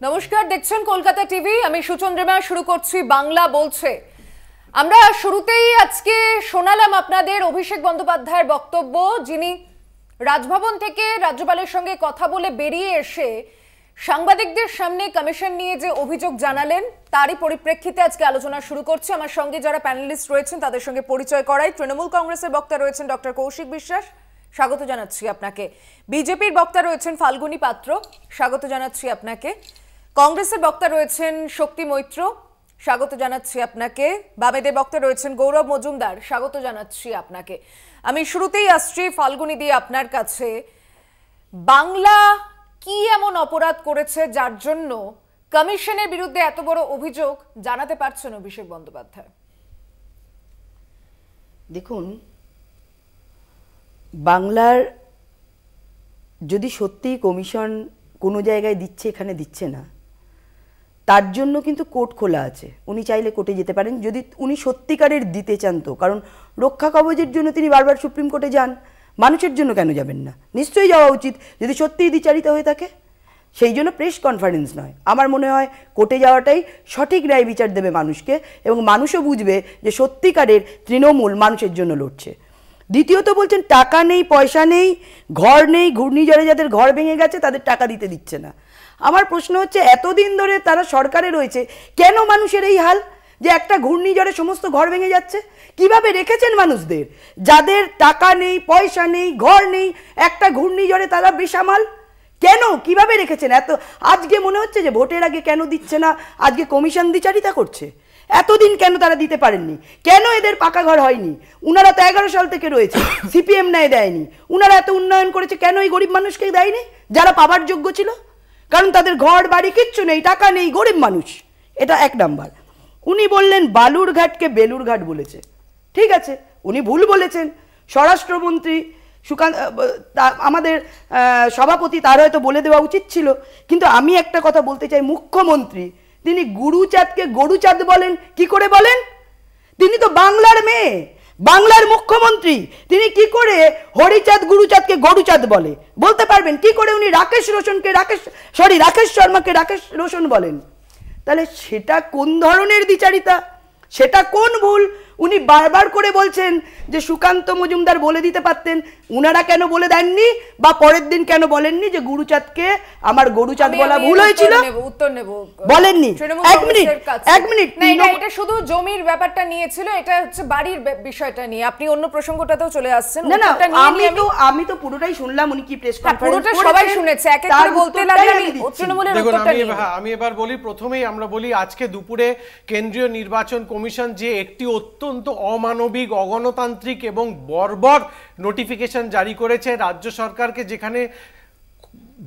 নমস্কার, দেখছেন কলকাতা টিভি। আমি সুচন্দ্রিমা। শুরু করছি বাংলা বলছে। আমরা শুরুতেই আজকে শোনালাম আপনাদের অভিষেক বন্দ্যোপাধ্যায়ের বক্তব্য, যিনি রাজভবন থেকে রাজ্যপালের সঙ্গে কথা বলে বেরিয়ে এসে সাংবাদিকদের সামনে কমিশন নিয়ে যে অভিযোগ জানালেন, তারই পরিপ্রেক্ষিতে আজকে আলোচনা শুরু করছি। আমার সঙ্গে যারা প্যানেলিস্ট রয়েছেন তাদের সঙ্গে পরিচয় করাই। তৃণমূল কংগ্রেসের বক্তা রয়েছেন ডক্টর কৌশিক বিশ্বাস, স্বাগত জানাচ্ছি আপনাকে। বিজেপির বক্তা রয়েছেন ফাল্গুনী পাত্র, স্বাগত জানাচ্ছি আপনাকে। কংগ্রেসের বক্তা রয়েছেন শক্তি মৈত্র, স্বাগত জানাচ্ছি আপনাকে। বামেদের বক্তা রয়েছেন গৌরব মজুমদার, স্বাগত জানাচ্ছি আপনাকে। আমি শুরুতেই আসছি ফাল্গুনী দিয়ে আপনার কাছে। বাংলা কি এমন অপরাধ করেছে যার জন্য কমিশনের বিরুদ্ধে এত বড় অভিযোগ জানাতে পারছেন অভিষেক বন্দ্যোপাধ্যায়? দেখুন, বাংলার যদি সত্যিই কমিশন কোনো জায়গায় দিচ্ছে, এখানে দিচ্ছে না, তার জন্য কিন্তু কোর্ট খোলা আছে। উনি চাইলে কোর্টে যেতে পারেন যদি উনি সত্যিকারের দিতে চান তো। কারণ রক্ষা কবচের জন্য তিনি বারবার সুপ্রিম কোর্টে যান, মানুষের জন্য কেন যাবেন না? নিশ্চয়ই যাওয়া উচিত যদি সত্যিই দ্বিচারিতা হয়ে থাকে। সেই জন্য প্রেস কনফারেন্স নয়, আমার মনে হয় কোর্টে যাওয়াটাই সঠিক ন্যায় বিচার দেবে মানুষকে, এবং মানুষও বুঝবে যে সত্যিকারের তৃণমূল মানুষের জন্য লড়ছে। দ্বিতীয়ত বলছেন টাকা নেই, পয়সা নেই, ঘর নেই, ঘূর্ণিঝড়ে যাদের ঘর ভেঙে গেছে তাদের টাকা দিতে দিচ্ছে না। আমার প্রশ্ন হচ্ছে, এতদিন ধরে তারা সরকারে রয়েছে, কেন মানুষের এই হাল যে একটা ঘূর্ণিঝড়ে সমস্ত ঘর ভেঙে যাচ্ছে? কিভাবে রেখেছেন মানুষদের? যাদের টাকা নেই, পয়সা নেই, ঘর নেই, একটা ঘূর্ণিঝড়ে তারা বেসামাল কেন? কিভাবে রেখেছেন? আজকে মনে হচ্ছে যে ভোটের আগে কেন দিচ্ছে না, আজকে কমিশন দ্বিচারিতা করছে। এতদিন কেন তারা দিতে পারেননি? কেন এদের পাকা ঘর হয়নি? উনারা তো 11 সাল থেকে রয়েছে, সিপিএম ন্যায় দেয়নি। উনারা এত উন্নয়ন করেছে, কেন এই গরিব মানুষকে দেয়নি যারা পাবার যোগ্য ছিল? কারণ তাদের ঘর বাড়ি কিচ্ছু নেই, টাকা নেই, গরিব মানুষ। এটা এক নাম্বার। উনি বললেন বালুরঘাটকে বেলুরঘাট বলেছে। ঠিক আছে, উনি ভুল বলেছেন। স্বরাষ্ট্রমন্ত্রী আমাদের সভাপতি, তার হয়তো বলে দেওয়া উচিত ছিল। কিন্তু আমি একটা কথা বলতে চাই, মুখ্যমন্ত্রী তিনি গুরুচাঁদকে গরুচাঁদ বলেন কি করে বলেন? তিনি তো বাংলার মেয়ে, বাংলার মুখ্যমন্ত্রী, তিনি কি করে হরিচাঁদ গুরুচাঁদকে গরুচাঁদ বলতে পারবেন? কি করে উনি রাকেশ শর্মাকে রাকেশ রোশন বলেন? তাহলে সেটা কোন ধরনের দ্বিচারিতা? সেটা কোন ভুল? উনি বারবার করে বলছেন যে সুকান্ত মজুমদার বলে দিতে পারতেন, উনারা কেন বলে দেননি? বা পরের দিন কেন বলেননি যে গুরুচাঁদকে আমার গরুচাঁদ বলা ভুল হয়েছিল? উত্তর নেব, বলেননি। এক মিনিট, এটা শুধু জমির ব্যাপারটা নিয়েছিল, এটা হচ্ছে বাড়ির বিষয়টা নিয়ে। আপনি অন্য প্রসঙ্গটাতেও চলে আসছেন। না, আমি তো পুরোটাই শুনলাম। উনি কি প্রেস কনফারেন্স করেছেন? সবাই শুনেছে, এক এক করে বলতে লাগলেন। আমি এবার বলি, প্রথমেই আমরা বলি আজকে দুপুরে কেন্দ্রীয় নির্বাচন কমিশন যে একটি অত্যন্ত অমানবিক, অগণতান্ত্রিক এবং বর্বর নোটিফিকেশন জারি করেছে রাজ্য সরকারকে, যেখানে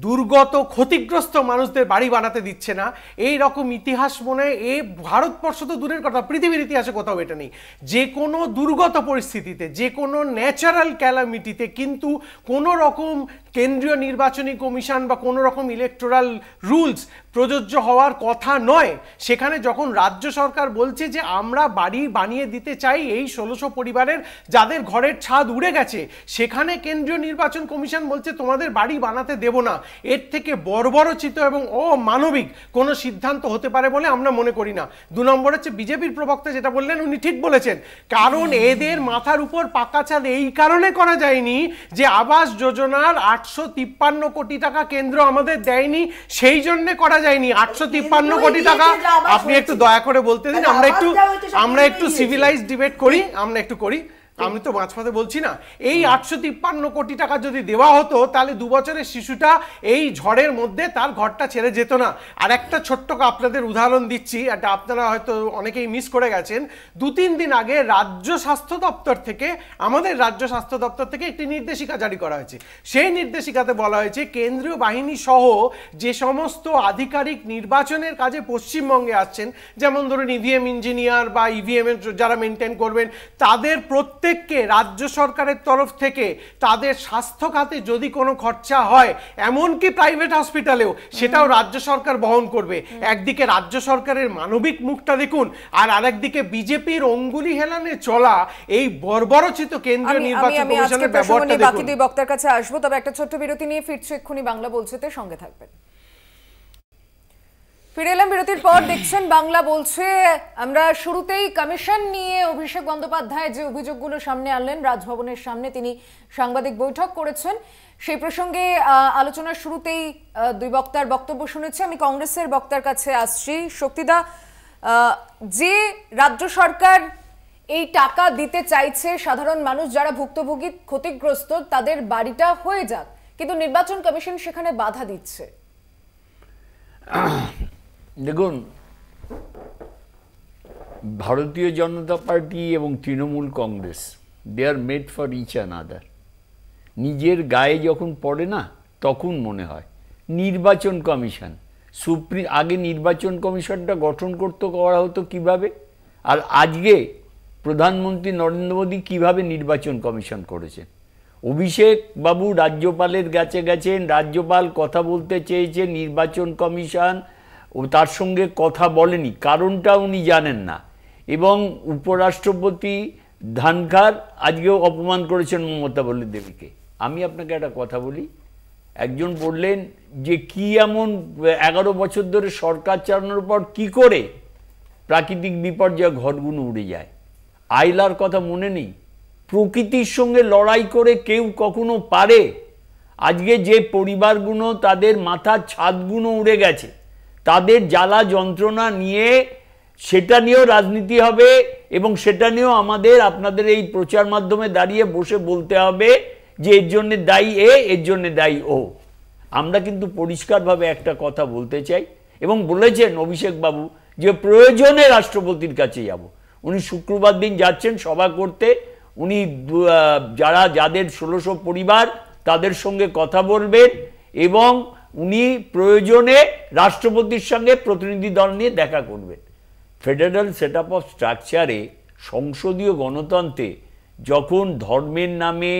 দুর্গত ক্ষতিগ্রস্ত মানুষদের বাড়ি বানাতে দিচ্ছে না। এই রকম ইতিহাস মনে এই ভারতবর্ষ তো দূরের কথা, পৃথিবীর ইতিহাসে কোথাও এটা নেই। যে কোনো দুর্গত পরিস্থিতিতে, যে কোনো ন্যাচারাল ক্যালামিটিতে কিন্তু কোনো রকম কেন্দ্রীয় নির্বাচনী কমিশন বা কোনো রকম ইলেকটোরাল রুলস প্রযোজ্য হওয়ার কথা নয়। সেখানে যখন রাজ্য সরকার বলছে যে আমরা বাড়ি বানিয়ে দিতে চাই এই 1600 পরিবারের যাদের ঘরের ছাদ উড়ে গেছে, সেখানে কেন্দ্রীয় নির্বাচন কমিশন বলছে তোমাদের বাড়ি বানাতে দেব না। এর থেকে বর্বরচিত এবং অমানবিক কোনো সিদ্ধান্ত হতে পারে বলে আমরা মনে করি না। 2 নম্বর হচ্ছে বিজেপির প্রবক্তা যেটা বললেন, উনি ঠিক বলেছেন। কারণ এদের মাথার উপর পাকা ছাদ এই কারণে করা যায়নি যে আবাস যোজনার 853 কোটি টাকা কেন্দ্র আমাদের দেয়নি, সেই জন্য করা যায়নি। 853 কোটি টাকা, আপনি একটু দয়া করে বলতে দিন, আমরা একটু সিভিলাইজ ডিবেট করি, আমরা একটু করি। আমি তো মাঝপথে বলছি না। এই 853 কোটি টাকা যদি দেওয়া হতো, তাহলে 2 বছরের শিশুটা এই ঝড়ের মধ্যে তার ঘরটা ছেড়ে যেত না। আর একটা ছোট্ট আপনাদের উদাহরণ দিচ্ছি, এটা আপনারা হয়তো অনেকেই মিস করে গেছেন। 2-3 দিন আগে রাজ্য স্বাস্থ্য দপ্তর থেকে, আমাদের রাজ্য স্বাস্থ্য দপ্তর থেকে একটি নির্দেশিকা জারি করা হয়েছে। সেই নির্দেশিকাতে বলা হয়েছে কেন্দ্রীয় বাহিনী সহ যে সমস্ত আধিকারিক নির্বাচনের কাজে পশ্চিমবঙ্গে আসছেন, যেমন ধরুন ইভিএম ইঞ্জিনিয়ার বা ইভিএম এর যারা মেনটেন করবেন, তাদের প্রত্যেককে রাজ্য সরকারের তরফ থেকে তাদের স্বাস্থ্য খাতে যদি কোনো খরচা হয়, এমনকি প্রাইভেট হসপিটালেও, সেটাও রাজ্য সরকার বহন করবে। একদিকে রাজ্য সরকারের মানবিক মুখটা দেখুন, আর আরেকদিকে বিজেপির অঙ্গুলি হেলানে চলা এই বর্বরচিত কেন্দ্রীয় নির্বাচন কমিশনের ব্যবহারটা দেখুন। বাকি দুই বক্তার কাছে আসবো, তবে একটা ছোট্ট বিরতি নিয়ে ফিরছি এক্ষুনি বাংলা বলছেতে, সঙ্গে থাকবেন। ফিরে এলাম বিরতির পর। দেখছেন বাংলা বলছে। আমরা শুরুতেই কমিশন নিয়ে অভিষেক বন্দ্যোপাধ্যায় যে অভিযোগগুলো সামনে আনলেন, রাজভবনের সামনে তিনি সাংবাদিক বৈঠক করেছেন, সেই প্রসঙ্গে আলোচনার শুরুতেই দুই বক্তার বক্তব্য শুনেছি। আমি কংগ্রেসের বক্তার কাছে আসছি। শক্তিদা, যে রাজ্য সরকার এই টাকা দিতে চাইছে সাধারণ মানুষ যারা ভুক্তভোগী ক্ষতিগ্রস্ত তাদের বাড়িটা হয়ে যাক, কিন্তু নির্বাচন কমিশন সেখানে বাধা দিচ্ছে। দেখুন, ভারতীয় জনতা পার্টি এবং তৃণমূল কংগ্রেস, দে are made for each another. নিজের গায়ে যখন পড়ে না তখন মনে হয় নির্বাচন কমিশন আগে নির্বাচন কমিশনটা গঠন করা হতো কিভাবে, আর আজকে প্রধানমন্ত্রী নরেন্দ্র মোদী কিভাবে নির্বাচন কমিশন করেছেন। অভিষেক বাবু রাজ্যপালের কাছে গেছেন, রাজ্যপাল কথা বলতে চেয়েছে, নির্বাচন কমিশন ও তার সঙ্গে কথা বলেনি, কারণটা উনি জানেন না। এবং উপরাষ্ট্রপতি ধানখড় আজকেও অপমান করেছেন মমতা দেবীকে। আমি আপনাকে একটা কথা বলি, একজন বললেন যে কি এমন 11 বছর ধরে সরকার চালানোর পর কি করে প্রাকৃতিক বিপর্যয় ঘরগুলো উড়ে যায়। আইলার কথা মনে নেই? প্রকৃতির সঙ্গে লড়াই করে কেউ কখনো পারে? আজকে যে পরিবারগুলো তাদের মাথার ছাদগুলো উড়ে গেছে, তাদের জ্বালা যন্ত্রণা নিয়ে সেটা নিয়েও রাজনীতি হবে, এবং সেটা নিয়েও আমাদের আপনাদের এই প্রচার মাধ্যমে দাঁড়িয়ে বসে বলতে হবে যে এর জন্য দায়ী এ, এর জন্য দায়ী ও। আমরা কিন্তু পরিষ্কারভাবে একটা কথা বলতে চাই, এবং বলেছেন অভিষেক বাবু যে প্রয়োজনে রাষ্ট্রপতির কাছে যাব। উনি শুক্রবার দিন যাচ্ছেন সভা করতে। উনি যাদের 1600 পরিবার তাদের সঙ্গে কথা বলবেন, এবং উনি প্রয়োজনে রাষ্ট্রপতির সঙ্গে প্রতিনিধি দল নিয়ে দেখা করবেন। ফেডারেল সেট আপ অফ স্ট্রাকচারে, সংসদীয় গণতন্ত্রে যখন ধর্মের নামে,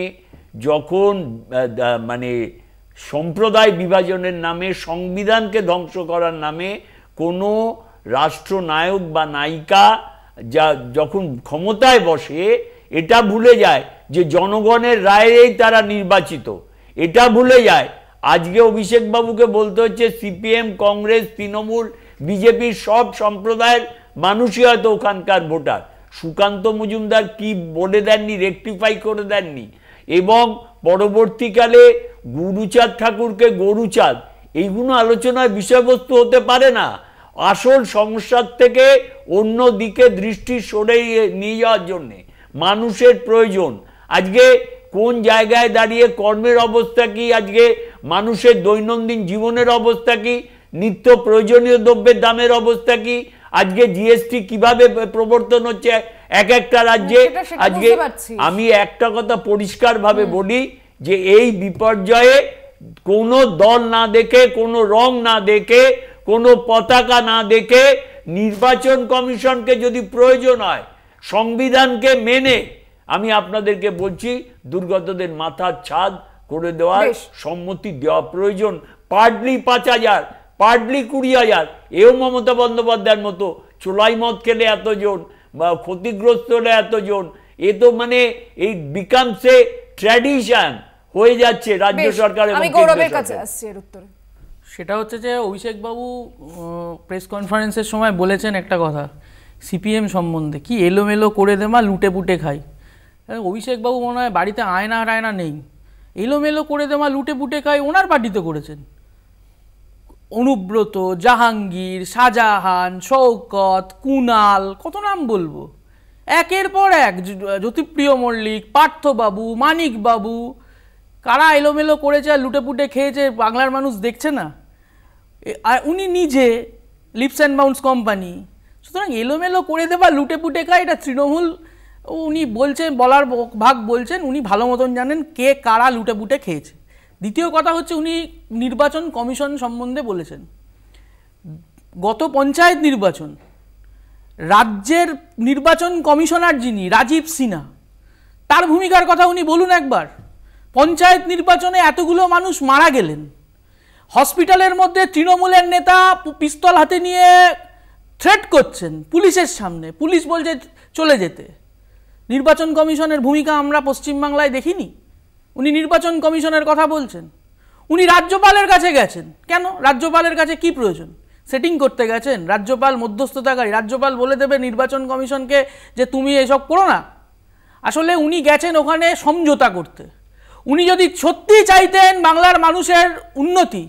যখন মানে সম্প্রদায় বিভাজনের নামে, সংবিধানকে ধ্বংস করার নামে কোনো রাষ্ট্রনায়ক বা নায়িকা যখন ক্ষমতায় বসে, এটা ভুলে যায় যে জনগণের রায়েই তারা নির্বাচিত, এটা ভুলে যায়। আজকে অভিষেক বাবুকে বলতে হচ্ছে সিপিএম, কংগ্রেস, তৃণমূল, বিজেপির সব সম্প্রদায়ের মানুষই হয়তো ওখানকার ভোটার। সুকান্ত মজুমদার কি বলে দেননি, রেকটিফাই করে দেননি। এবং পরবর্তীকালে গুরুচাঁদ ঠাকুরকে গরুচাঁদ, এইগুলো আলোচনার বিষয়বস্তু হতে পারে না। আসল সমস্যার থেকে অন্য দিকে দৃষ্টি সরে নিয়ে যাওয়ার জন্যে মানুষের প্রয়োজন। আজকে কোন জায়গায় দাঁড়িয়ে কর্মের অবস্থা কি, আজকে মানুষের দৈনন্দিন জীবনের অবস্থা কি, নিত্য প্রয়োজনীয় দ্রব্যের দামের অবস্থা কি, আজকে জিএসটি কিভাবে প্রবর্তন হচ্ছে এক একটা রাজ্যে। আজকে আমি একটা কথা পরিষ্কারভাবে বলি যে এই বিপর্যয়ে কোনো দল না দেখে, কোনো রং না দেখে, কোনো পতাকা না দেখে নির্বাচন কমিশনকে যদি প্রয়োজন হয় সংবিধানকে মেনে, আমি আপনাদেরকে বলছি দুর্গতদের মাথার ছাদ করে দেওয়ার সম্মতি দেওয়া প্রয়োজন। পার্টলি 5000, পার্টলি 20000, এও মমতা বন্দ্যোপাধ্যায়ের মতো চোলাই মদ খেলে এতজন বা ক্ষতিগ্রস্ত হলে এতজন, এ তো মানে এই বিকামস এ ট্র্যাডিশন হয়ে যাচ্ছে রাজ্য সরকার এবং গৌরবের কাছে আসছে এর উত্তরে। সেটা হচ্ছে যে অভিষেক বাবু প্রেস কনফারেন্সের সময় বলেছেন একটা কথা সিপিএম সম্বন্ধে, কি এলোমেলো করে দেমা লুটে পুটে খাই। অভিষেক বাবু মনে হয় বাড়িতে আয়না টায়না নেই, এলোমেলো করে দেমা লুটে পুটে খাই ওনার পার্টিতে করেছেন। অনুব্রত, জাহাঙ্গীর, শাহজাহান, শওকত, কুনাল, কত নাম বলবো, একের পর এক, জ্যোতিপ্রিয় মল্লিক, পার্থবাবু, মানিকবাবু, কারা এলোমেলো করেছে আর লুটে পুটে খেয়েছে বাংলার মানুষ দেখছে না। আর উনি নিজে লিপস অ্যান্ড বাউন্স কোম্পানি। সুতরাং এলোমেলো করে দেবা লুটে পুটে খায়, এটা তৃণমূল উনি বলছেন, বলার ভাগ বলছেন, উনি ভালো মতন জানেন কে কারা লুটে পুটে খেয়েছে। দ্বিতীয় কথা হচ্ছে উনি নির্বাচন কমিশন সম্বন্ধে বলেছেন। গত পঞ্চায়েত নির্বাচন, রাজ্যের নির্বাচন কমিশনার যিনি রাজীব সিনহা, তার ভূমিকার কথা উনি বলুন একবার। পঞ্চায়েত নির্বাচনে এতগুলো মানুষ মারা গেলেন, হসপিটালের মধ্যে তৃণমূলের নেতা পিস্তল হাতে নিয়ে থ্রেট করছেন পুলিশের সামনে, পুলিশ বলছে চলে যেতে। নির্বাচন কমিশনের ভূমিকা আমরা পশ্চিমবাংলায় দেখিনি। উনি নির্বাচন কমিশনের কথা বলছেন। উনি রাজ্যপালের কাছে গেছেন, কেন? রাজ্যপালের কাছে কি প্রয়োজন? সেটিং করতে গেছেন? রাজ্যপাল মধ্যস্থতাকারী, রাজ্যপাল বলে দেবে নির্বাচন কমিশনকে যে তুমি এসব করো না। আসলে উনি গেছেন ওখানে সমঝোতা করতে। উনি যদি সত্যি চাইতেন বাংলার মানুষের উন্নতি,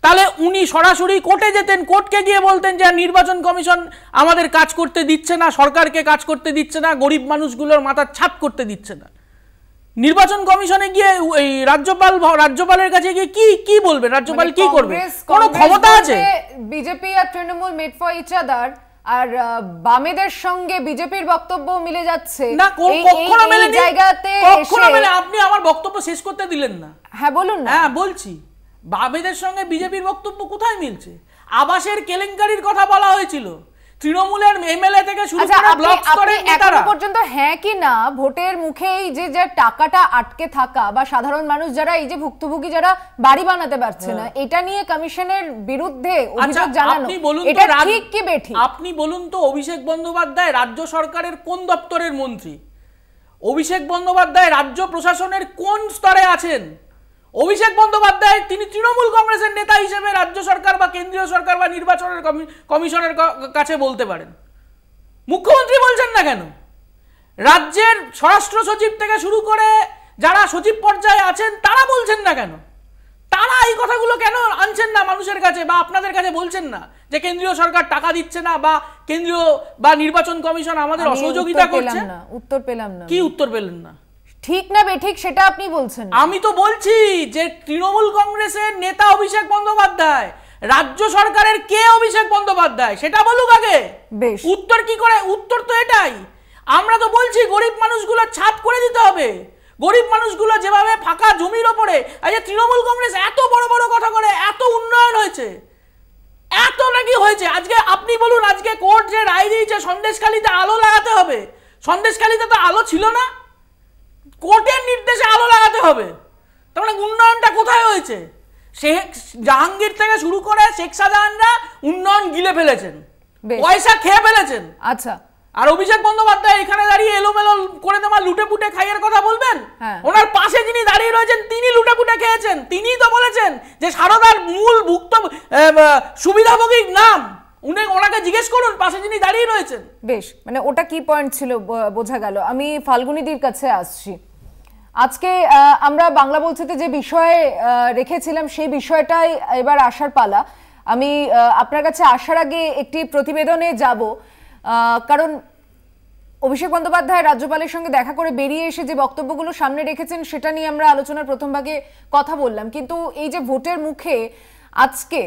তাহলে উনি সরাসরি কোর্টে যেতেন, কোর্টকে গিয়ে বলতেন যে নির্বাচন কমিশন আমাদের কাজ করতে দিচ্ছে না, সরকারকে কাজ করতে দিচ্ছে না, গরিব মানুষগুলোর মাথার ছাদ করতে দিচ্ছে না। নির্বাচন কমিশনে গিয়ে এই রাজ্যপালের কাছে গিয়ে কি বলবেন? রাজ্যপাল কি করবে? কোনো ক্ষমতা আছে? বিজেপি আর Trinamool made for each other, আর বামেদের সঙ্গে বিজেপির বক্তব্য মিলে যাচ্ছে না, কখনো মেলেনি। জায়গাতে আপনি আমার বক্তব্য শেষ করতে দিলেন না। হ্যাঁ বলুন না। হ্যাঁ বলছি, বামেদের সঙ্গে বিজেপির বক্তব্য কোথায় মিলছে? আবাসের কেলেঙ্কারির কথা বলা হয়েছিল, তৃণমূলের এমএলএ থেকে শুরু করে ব্লক স্তরের নেতারা এখনো পর্যন্ত হ্যাঁ কি না ভোটের মুখে এই যে টাকাটা আটকে থাকা বা সাধারণ মানুষ যারা এই যে ভুক্তভোগী যারা বাড়ি বানাতে পারছে না, এটা নিয়ে কমিশনের বিরুদ্ধে অভিযোগ জানানো, এটা ঠিক কি বেঠিক? আপনি বলুন তো, অভিষেক বন্দ্যোপাধ্যায় রাজ্য সরকারের কোন দপ্তরের মন্ত্রী? অভিষেক বন্দ্যোপাধ্যায় রাজ্য প্রশাসনের কোন স্তরে আছেন? অভিষেক বন্দ্যোপাধ্যায় তিনি তৃণমূল কংগ্রেসের নেতা হিসেবে রাজ্য সরকার বা কেন্দ্রীয় সরকার বা নির্বাচনের কমিশনের কাছে বলতে পারেন। মুখ্যমন্ত্রী বলছেন না কেন? রাজ্যের স্বরাষ্ট্র সচিব থেকে শুরু করে যারা সচিব পর্যায়ে আছেন তারা বলছেন না কেন? তারা এই কথাগুলো কেন আনছেন না মানুষের কাছে বা আপনাদের কাছে বলছেন না যে কেন্দ্রীয় সরকার টাকা দিচ্ছে না বা কেন্দ্রীয় বা নির্বাচন কমিশন আমাদের অসহযোগিতা করছে? উত্তর পেলাম না। কি উত্তর পেলেন না? ঠিক না বেঠিক সেটা আপনি বলছেন। আমি তো বলছি যে তৃণমূল কংগ্রেসের নেতা অভিষেক বন্দ্যোপাধ্যায়, রাজ্য সরকারের কে অভিষেক বন্দ্যোপাধ্যায় সেটা বলুক আগে। বেশ, উত্তর কি করে? উত্তর তো এটাই। আমরা তো বলছি গরিব মানুষগুলো ছাদ করে দিতে হবে। গরিব মানুষগুলো যেভাবে ফাঁকা জমির ওপরে, এই যে তৃণমূল কংগ্রেস এত বড় বড় কথা করে, এত উন্নয়ন হয়েছে, এত নাকি হয়েছে। আজকে আপনি বলুন, আজকে কোর্ট যে রায় দিয়েছে সন্দেশখালীতে আলো লাগাতে হবে, সন্দেশখালীতে তো আলো ছিল না, কোর্টের নির্দেশে আলো লাগাতে হবে। তার মানে উন্নয়নটা কোথায় হয়েছে? শেখ জাহাঙ্গীর থেকে শুরু করে শেখ শাহজাহানরা উন্নয়ন গিলে ফেলেছেন, পয়সা খেয়ে ফেলেছেন। আচ্ছা, আর অভিষেক বন্দ্যোপাধ্যায় এখানে দাঁড়িয়ে এলোমেলো করে দেওয়া লুটে পুটে খাইয়ের কথা বলবেন? ওনার পাশে যিনি দাঁড়িয়ে রয়েছেন তিনি লুটে পুটে খেয়েছেন। তিনিই তো বলেছেন যে সারদার মূল ভুক্ত সুবিধাভোগীর নাম, ওনাকে জিজ্ঞেস করুন পাশে যিনি দাঁড়িয়ে রয়েছেন। বেশ, মানে ওটা কি পয়েন্ট ছিল বোঝা গেল। আমি ফাল্গুনীদির কাছে আসছি। আজকে আমরা বাংলা বলছেতে যে বিষয়ে রেখেছিলাম সেই বিষয়টাই এবার আসার পালা। আমি আপনার কাছে আসার আগে একটি প্রতিবেদনে যাব, কারণ অভিষেক বন্দ্যোপাধ্যায় রাজ্যপালের সঙ্গে দেখা করে বেরিয়ে এসে যে বক্তব্যগুলো সামনে রেখেছেন সেটা নিয়ে আমরা আলোচনার প্রথম ভাগে কথা বললাম, কিন্তু এই যে ভোটের মুখে আজকে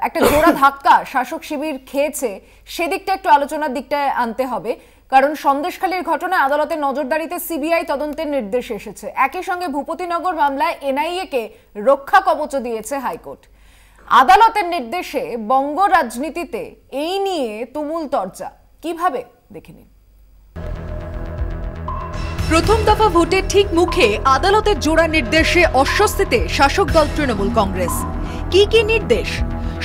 একটা জোড়া ধাক্কা শাসক শিবির খেয়েছে সেদিকটা একটু আলোচনার দিকটায় আনতে হবে। কারণ সন্দেশখালীর ঘটনায় আদালতের নজরদারিতে সিবিআই তদন্তের নির্দেশ এসেছে। একই সঙ্গে ভূপতিনগর মামলায় এনআইএ কে রক্ষা কবচ দিয়েছে হাইকোর্ট। আদালতের নির্দেশে বঙ্গ রাজনীতিতে এই নিয়ে তুমুল চর্চা, কিভাবে দেখে নিন। প্রথম দফা ভোটের ঠিক মুখে আদালতের জোড়া নির্দেশে অস্বস্তিতে শাসক দল তৃণমূল কংগ্রেস। কি কি নির্দেশ?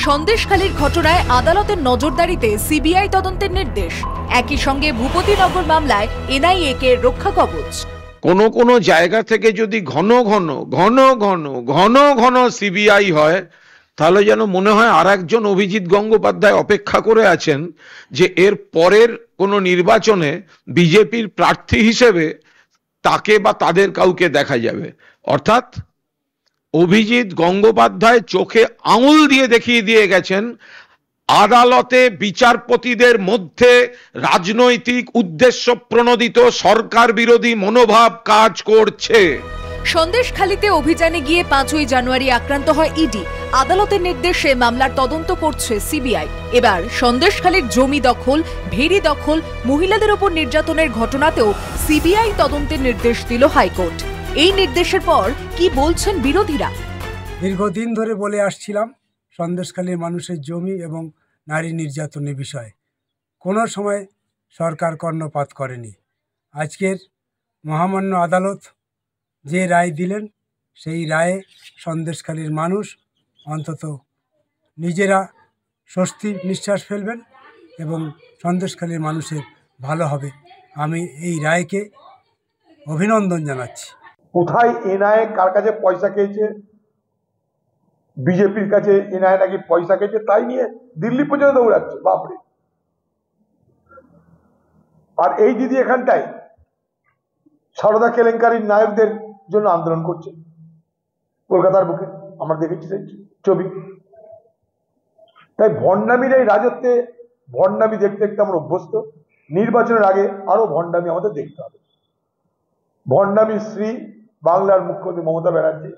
সন্দেশখালীর ঘটনায় আদালতের নজরদারিতে সিবিআই তদন্তের নির্দেশ। একই সঙ্গে ভূপতিনগর মামলায় এনআইএ কে রক্ষা কবচ। কোন জায়গা থেকে যদি ঘন ঘন সিবিআই হয় তাহলে যেন মনে হয় আর একজন অভিজিৎ গঙ্গোপাধ্যায় অপেক্ষা করে আছেন যে এর পরের কোনো নির্বাচনে বিজেপির প্রার্থী হিসেবে তাকে বা তাদের কাউকে দেখা যাবে। অর্থাৎ অভিজিৎ গঙ্গোপাধ্যায় চোখে আঙুল দিয়ে দেখিয়ে দিয়ে গেছেন আদালতে বিচারপতিদের মধ্যে রাজনৈতিক উদ্দেশ্য প্রণোদিত সরকার বিরোধী মনোভাব কাজ করছে। সন্দেশখালীতে অভিযানে গিয়ে 5ই জানুয়ারি আক্রান্ত হয় ইডি। আদালতের নির্দেশে মামলার তদন্ত করছে সিবিআই। এবার সন্দেশখালীর জমি দখল, ভেড়ি দখল, মহিলাদের উপর নির্যাতনের ঘটনাতেও সিবিআই তদন্তের নির্দেশ দিল হাইকোর্ট। এই নির্দেশের পর কি বলছেন বিরোধীরা? দীর্ঘদিন ধরে বলে আসছিলাম সন্দেশখালীর মানুষের জমি এবং নারী নির্যাতনের বিষয়ে কোনো সময় সরকার কর্ণপাত করেনি। আজকের মহামান্য আদালত যে রায় দিলেন সেই রায়ে সন্দেশখালীর মানুষ অন্তত নিজেরা স্বস্তি নিঃশ্বাস ফেলবেন এবং সন্দেশখালীর মানুষের ভালো হবে। আমি এই রায়কে অভিনন্দন জানাচ্ছি। কোথায় এনআইএ কার কাছে পয়সা খেয়েছে বিজেপির কাছে এনআইএ নাকি পয়সা খেয়েছে, তাই নিয়ে দিল্লি পর্যন্ত দৌড়াচ্ছে, বাপরে। আর এই দিদি এখানটায় সারদা কেলেঙ্কারির নায়কদের জন্য আন্দোলন করছে কলকাতার বুকে, আমরা দেখেছি সেই ছবি। তাই ভণ্ডামির এই রাজত্বে ভণ্ডামি দেখতে দেখতে আমরা অভ্যস্ত। নির্বাচনের আগে আরো ভণ্ডামি আমাদের দেখতে হবে। ভণ্ডামি শ্রী বাংলার মুখ্যমন্ত্রী মমতা ব্যানার্জি,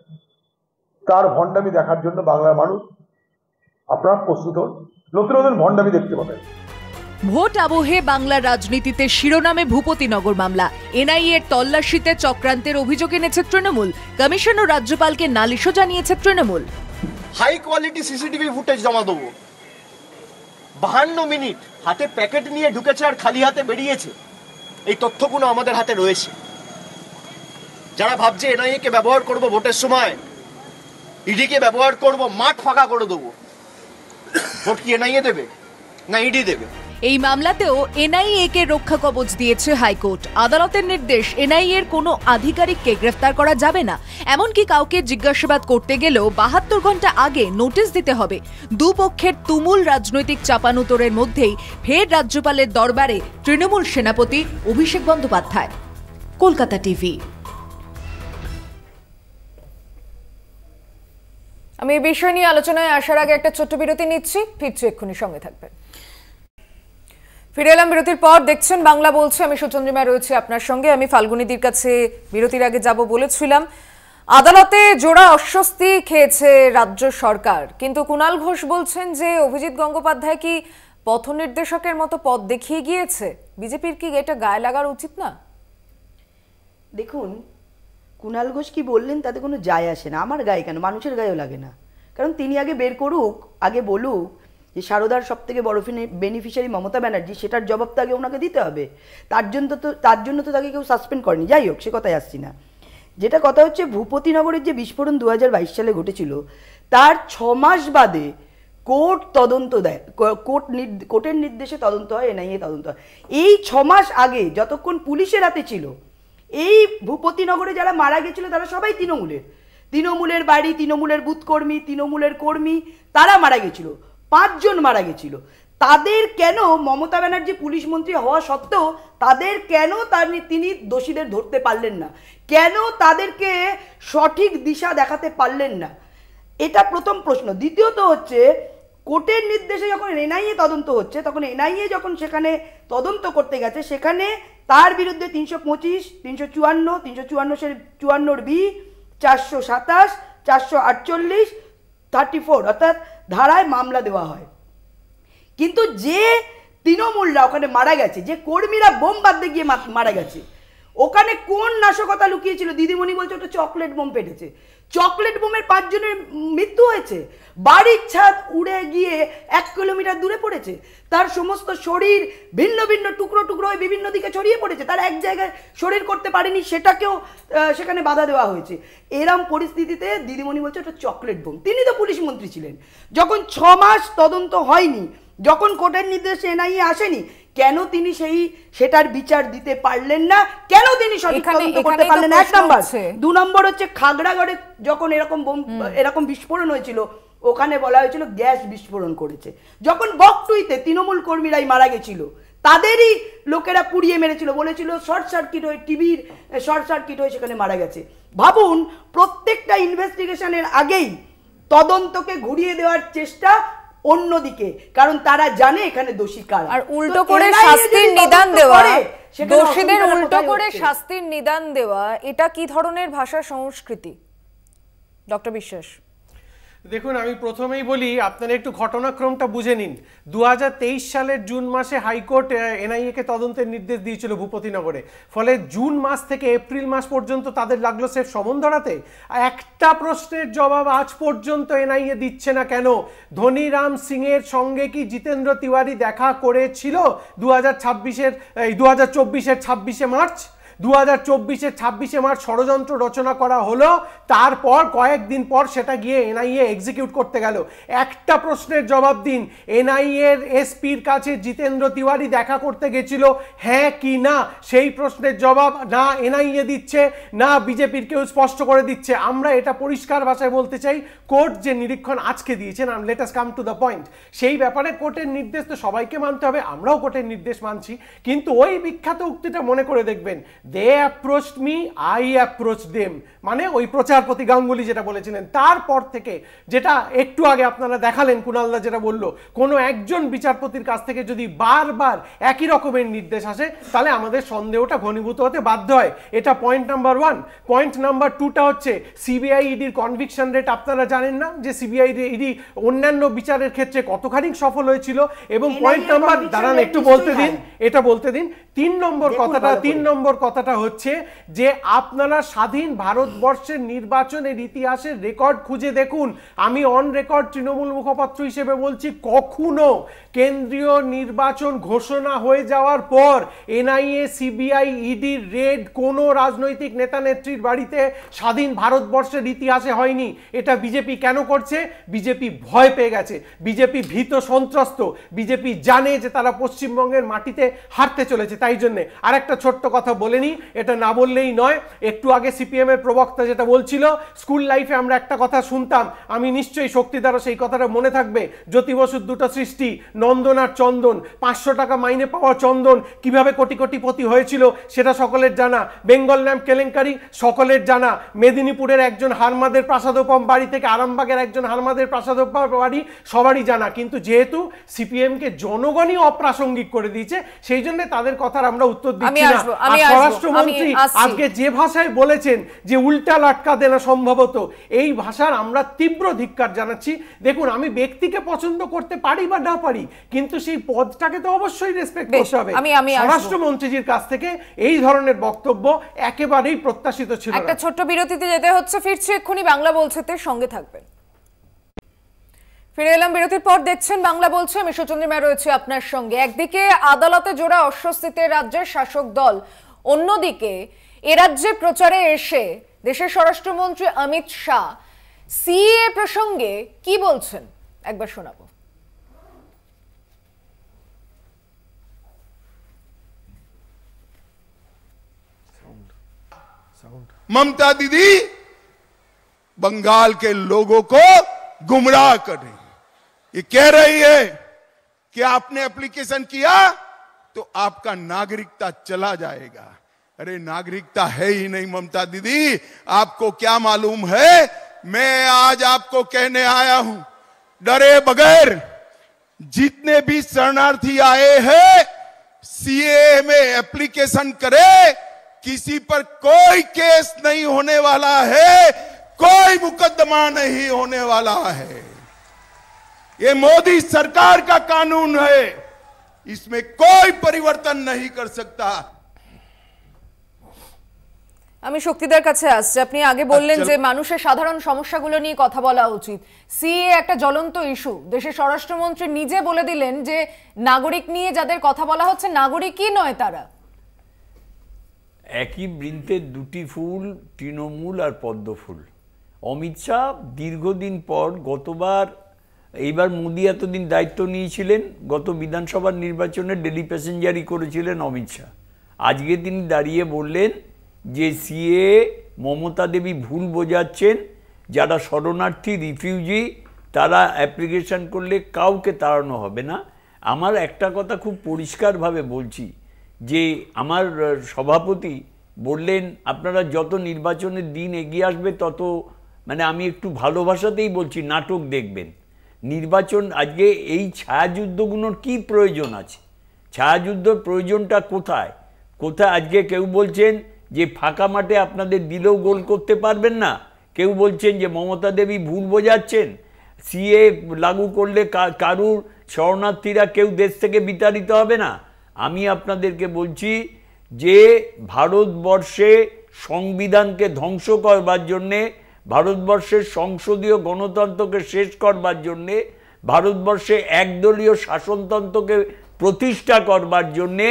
তার ভণ্ডামি দেখার জন্য বাংলার মানুষ আপনারা প্রস্তুত হন, নতুন নতুন ভণ্ডামি দেখতে পাবেন। ভোট আবহে বাংলার রাজনীতিতে শিরোনামে ভূপতিনগর মামলা, এনআইএর তল্লাশিতে চক্রান্তের অভিযোগ এনেছে তৃণমূল, কমিশন ও রাজ্যপালকে নালিশও জানিয়েছে তৃণমূল। হাই কোয়ালিটি সিসিটিভি ফুটেজ জমা দেবো। 52 মিনিট হাতে প্যাকেট নিয়ে ঢুকেছে আর খালি হাতে বেরিয়েছে, এই তথ্যগুলো আমাদের হাতে রয়েছে। যারা ভাবছে এনআইএ কে ব্যবহার করব ভোটের সময়, ইডি কে ব্যবহার করব, মাঠ ফাঁকা করে দেবো। ভোট কি এনআইএ দেবে না ইডি দেবে? এই মামলাতেও এনআইএ-কে রক্ষা কবচ দিয়েছে হাইকোর্ট। আদালতের নির্দেশ, এনআইএর কোনো আধিকারিককে গ্রেফতার করা যাবে না, এমনকি কাউকে জিজ্ঞাসাবাদ করতে গেলেও 72 ঘন্টা আগে নোটিশ দিতে হবে। দুপক্ষের তুমুল রাজনৈতিক চাপানুতোরের মধ্যেই ফের রাজ্যপালের দরবারে তৃণমূল সেনাপতি অভিষেক বন্দ্যোপাধ্যায়। কলকাতা টিভি। আমি এই বিষয় নিয়ে আলোচনায় আসার আগে একটা ছোট্ট বিরতি নিচ্ছি, ফিরছি এক্ষুনি, সঙ্গে থাকবেন। ফিরে এলাম বিরতির পর, দেখছেন বাংলা বলছে, আমি সুচন্দ্রিমা রয়েছে আপনার সঙ্গে। আমি ফাল্গুনীদির কাছে বিরতির আগে যাব বলেছিলাম। আদালতে জোড়া অস্বস্তি খেয়েছে রাজ্য সরকার, কিন্তু কুণাল ঘোষ বলছেন যে অভিজিৎ গঙ্গোপাধ্যায় কি পথ নির্দেশকের মতো পথ দেখিয়ে গিয়েছে, বিজেপির কি এটা গায়ে লাগার উচিত না? দেখুন, কুণাল ঘোষ কি বললেন তাতে কোনো যায় আসে না, আমার গায়ে কেন, মানুষের গায়েও লাগে না। কারণ তিনি আগে বের করুক, আগে বলুক যে সারদার সব থেকে বড় বেনিফিশিয়ারি মমতা ব্যানার্জি, সেটার জবাব তো আগে ওনাকে দিতে হবে। তার জন্য তো তাকে কেউ সাসপেন্ড করেনি। যাই হোক, সে কথায় আসছি না। যেটা কথা হচ্ছে, ভূপতিনগরের যে বিস্ফোরণ 2022 সালে ঘটেছিল, তার 6 মাস বাদে কোর্ট তদন্ত দেয়, কোর্টের নির্দেশে তদন্ত হয়, এনআইএ তদন্ত হয়। এই 6 মাস আগে যতক্ষণ পুলিশের হাতে ছিল, এই ভূপতিনগরে যারা মারা গেছিল তারা সবাই তৃণমূলের বাড়ি, তৃণমূলের বুথ কর্মী, তৃণমূলের কর্মী, তারা মারা গেছিল। 5 জন মারা গেছিল। তাদের কেন মমতা ব্যানার্জি পুলিশ মন্ত্রী হওয়া সত্ত্বেও তাদের কেন তিনি দোষীদের ধরতে পারলেন না? কেন তাদেরকে সঠিক দিশা দেখাতে পারলেন না? এটা প্রথম প্রশ্ন। দ্বিতীয়ত হচ্ছে, কোর্টের নির্দেশে যখন এনআইএ তদন্ত হচ্ছে, তখন এনআইএ যখন সেখানে তদন্ত করতে গেছে, সেখানে তার বিরুদ্ধে 325, 354, 354(54)(b), 427, 448, 34 অর্থাৎ ধারায় মামলা দেওয়া হয়। কিন্তু যে তৃণমূলরা ওখানে মারা গেছে, যে কর্মীরা বোম বাঁধতে গিয়ে মারা গেছে, ওখানে কোন নাশকতা লুকিয়েছিল? দিদিমণি বলছে ওটা চকলেট বোম পেটেছে। চকলেট বোমের 5 জনের মৃত্যু হয়েছে। বাড়ির ছাদ উড়ে গিয়ে 1 কিলোমিটার দূরে পড়েছে। তার সমস্ত শরীর ভিন্ন ভিন্ন টুকরো টুকরো হয়ে বিভিন্ন দিকে ছড়িয়ে পড়েছে। তার এক জায়গায় শরীর করতে পারেনি, সেটাকেও সেখানে বাধা দেওয়া হয়েছে। এরম পরিস্থিতিতে দিদিমণি বলছে ওটা চকলেট বোম। তিনি তো পুলিশ মন্ত্রী ছিলেন। যখন 6 মাস তদন্ত হয়নি, যখন কোর্টের নির্দেশে এনআইএ আসেনি, কেন তিনি সেটার বিচার দিতে পারলেন না? কেন তিনি সঠিক তদন্ত করতে পারলেন না? 1 নাম্বার। 2 নম্বর হচ্ছে, খাগড়াগড়ে যখন এরকম বিস্ফোরণ হয়েছিল, ওখানে বলা হয়েছিল গ্যাস বিস্ফোরণ করেছে। যখন বকটুইতে তৃণমূল কর্মীরাই মারা গেছিল, তাদেরই লোকেরা পুড়িয়ে মেরেছিল, বলেছিল শর্ট সার্কিট হয়ে, টিভির শর্ট সার্কিট হয়ে সেখানে মারা গেছে। ভাবুন, প্রত্যেকটা ইনভেস্টিগেশনের আগেই তদন্তকে ঘুরিয়ে দেওয়ার চেষ্টা অন্যদিকে, কারণ তারা জানে এখানে দোষী কারা। আর উল্টো করে শাস্তির নিদান দেওয়া, দোষীদের উল্টো করে শাস্তির নিদান দেওয়া, এটা কি ধরনের ভাষা সংস্কৃতি? ডক্টর বিশ্বাস, দেখুন, আমি প্রথমেই বলি, আপনারা একটু ঘটনাক্রমটা বুঝে নিন। 2023 সালের জুন মাসে হাইকোর্ট এনআইএ কে তদন্তের নির্দেশ দিয়েছিল ভূপতিনগরে। ফলে জুন মাস থেকে এপ্রিল মাস পর্যন্ত তাদের লাগলো সেফ সমন ধরাতে। একটা প্রশ্নের জবাব আজ পর্যন্ত এনআইএ দিচ্ছে না কেন? ধনীরাম সিং এর সঙ্গে কি জিতেন্দ্র তিওয়ারি দেখা করেছিল 2024-এর 26শে মার্চ? 2024-এর 26শে মার্চ ষড়যন্ত্র রচনা করা হলো, তারপর কয়েকদিন পর সেটা গিয়ে এনআইএ এক্সিকিউট করতে গেল। একটা প্রশ্নের জবাব দিন, এনআইএর এসপির কাছে জিতেন্দ্র তিওয়ারি দেখা করতে গেছিল, হ্যাঁ কি না? সেই প্রশ্নের জবাব না এনআইএ দিচ্ছে, না বিজেপির কেউ স্পষ্ট করে দিচ্ছে। আমরা এটা পরিষ্কার ভাষায় বলতে চাই, কোর্ট যে নিরীক্ষণ আজকে দিয়েছেন, let us come to the point, সেই ব্যাপারে কোর্টের নির্দেশ তো সবাইকে মানতে হবে, আমরাও কোর্টের নির্দেশ মানছি, কিন্তু ওই বিখ্যাত উক্তিটা মনে করে দেখবেন, they approached me, I approach them, মানে ওই প্রচারপতি গাঙ্গুলি যেটা বলেছিলেন। তারপর থেকে যেটা একটু আগে আপনারা দেখালেন, কুণালদা যেটা বললো, কোনো একজন বিচারপতির কাছ থেকে যদি বারবার একই রকমের নির্দেশ আসে, তাহলে আমাদের সন্দেহটা ঘনীভূত হতে বাধ্য হয়। এটা পয়েন্ট নাম্বার 1। পয়েন্ট নাম্বার 2টা হচ্ছে সিবিআই ইডির কনভিকশন রেট। আপনারা জানেন না যে সিবিআই ইডি অন্যান্য বিচারের ক্ষেত্রে কতখানি সফল হয়েছিল? এবং পয়েন্ট নাম্বার, দাঁড়ান একটু বলতে দিন, এটা বলতে দিন। 3 নম্বর কথাটা হচ্ছে যে আপনারা স্বাধীন ভারতবর্ষের নির্বাচনের ইতিহাসের রেকর্ড খুঁজে দেখুন। আমি অন রেকর্ড তৃণমূল মুখপাত্র হিসেবে বলছি, কখনো কেন্দ্রীয় নির্বাচন ঘোষণা হয়ে যাওয়ার পর এনআইএ, সিবিআই, ইডির রেড কোনো রাজনৈতিক নেতা নেত্রীর বাড়িতে স্বাধীন ভারতবর্ষের ইতিহাসে হয়নি। এটা বিজেপি কেন করছে? বিজেপি ভয় পেয়ে গেছে, বিজেপি ভীত সন্ত্রস্ত, বিজেপি জানে যে তারা পশ্চিমবঙ্গের মাটিতে হারতে চলেছে। তাই জন্যে আর একটা ছোট্ট কথা বলে নিই, এটা না বললেই নয়। একটু আগে সিপিএম এর প্রবক্তা যেটা বলছিল, স্কুল লাইফে আমরা একটা কথা শুনতাম, আমি নিশ্চয়ই শক্তিদারও সেই কথাটা মনে থাকবে, জ্যোতি বসুর দুটো সৃষ্টি, নন্দন আর চন্দন। 500 টাকা মাইনে পাওয়া চন্দন কিভাবে কোটি কোটিপতি হয়েছিল সেটা সকলের জানা, বেঙ্গল ল্যাম্প কেলেঙ্কারি সকলের জানা, মেদিনীপুরের একজন হারমাদের প্রাসাদোপম বাড়ি থেকে আরামবাগের একজন হারমাদের প্রাসাদোপম বাড়ি সবারই জানা। কিন্তু যেহেতু সিপিএমকে জনগণই অপ্রাসঙ্গিক করে দিয়েছে, সেই জন্য তাদের কথার আমরা উত্তর দিচ্ছি না। আর স্বরাষ্ট্রমন্ত্রী আজকে যে ভাষায় বলেছেন যে উল্টা লাটকা দেনা সম্ভবত, এই ভাষার আমরা তীব্র ধিক্কার জানাচ্ছি। দেখুন, আমি ব্যক্তিকে পছন্দ করতে পারি বা না পারি, কিন্তু সেই পদটাকে তো অবশ্যই রেসপেক্ট করতে হবে। স্বরাষ্ট্রমন্ত্রীজির কাছ থেকে এই ধরনের বক্তব্য একেবারেই প্রত্যাশিত ছিল না। একটা ছোট্ট বিরতিতে যেতে হচ্ছে, ফিরছি এক্ষুনি বাংলা বলছেতে, সঙ্গে থাকবেন। ফিরে এলাম বিরতির পর, দেখছেন বাংলা বলছে, আমি সুচন্দ্রিমা রয়েছে আপনার সঙ্গে। একদিকে আদালতে জোড়া অস্বস্তিতে রাজ্যের শাসক দল, অন্যদিকে এ রাজ্যে প্রচারে এসে দেশের স্বরাষ্ট্রমন্ত্রী অমিত শাহ সিএ প্রসঙ্গে কি বলছেন একবার শোনাবো। ममता दीदी बंगाल के लोगों को गुमराह कर रही है। ये कह रही है कि आपने एप्लीकेशन किया तो आपका नागरिकता चला जाएगा। अरे नागरिकता है ही नहीं ममता दीदी, आपको क्या मालूम है? मैं आज आपको कहने आया हूं, डरे बगैर जितने भी शरणार्थी आए हैं सीए में एप्लीकेशन करे, किसी पर कोई केस नहीं होने वाला है, कोई मुकदमा नहीं होने वाला है। ये मोदी सरकार का कानून है, इसमें कोई परिवर्तन नहीं कर सकता। আমি শক্তিদার কাছে আসছি। আপনি আগে বললেন যে মানুষের সাধারণ সমস্যাগুলো নিয়ে কথা বলা উচিত, সিএ একটা জ্বলন্ত ইস্যু। দেশের স্বরাষ্ট্রমন্ত্রী নিজে বলে দিলেন যে নাগরিক নিয়ে যাদের কথা বলা হচ্ছে নাগরিকই নয় তারা। একই বৃন্তে দুটি ফুল, তৃণমূল আর পদ্ম ফুল। অমিত শাহ দীর্ঘদিন পর, গতবার, এইবার মোদি এতদিন দায়িত্ব নিয়েছিলেন, গত বিধানসভার নির্বাচনে ডেলি প্যাসেঞ্জারই করেছিলেন অমিত শাহ। আজকে তিনি দাঁড়িয়ে বললেন যে সিএ মমতা দেবী ভুল বোঝাচ্ছেন, যারা শরণার্থী, রিফিউজি, তারা অ্যাপ্লিকেশন করলে কাউকে তাড়ানো হবে না। আমার একটা কথা খুব পরিষ্কারভাবে বলছি, যে আমার সভাপতি বললেন আপনারা যত নির্বাচনের দিন এগিয়ে আসবে তত, মানে আমি একটু ভালোবাসাতেই বলছি, নাটক দেখবেন। নির্বাচন আজকে এই ছায়াযুদ্ধগুলোর কি প্রয়োজন আছে? ছায়াযুদ্ধর প্রয়োজনটা কোথায়? আজকে কেউ বলছেন যে ফাঁকা মাঠে আপনাদের দিলেও গোল করতে পারবেন না, কেউ বলছেন যে মমতা দেবী ভুল বোঝাচ্ছেন, সিএ লাগু করলে কারুর শরণার্থীরা কেউ দেশ থেকে বিতাড়িত হবে না। আমি আপনাদেরকে বলছি যে ভারতবর্ষে সংবিধানকে ধ্বংস করবার জন্যে, ভারতবর্ষের সংসদীয় গণতন্ত্রকে শেষ করবার জন্যে, ভারতবর্ষে একদলীয় শাসনতন্ত্রকে প্রতিষ্ঠা করবার জন্যে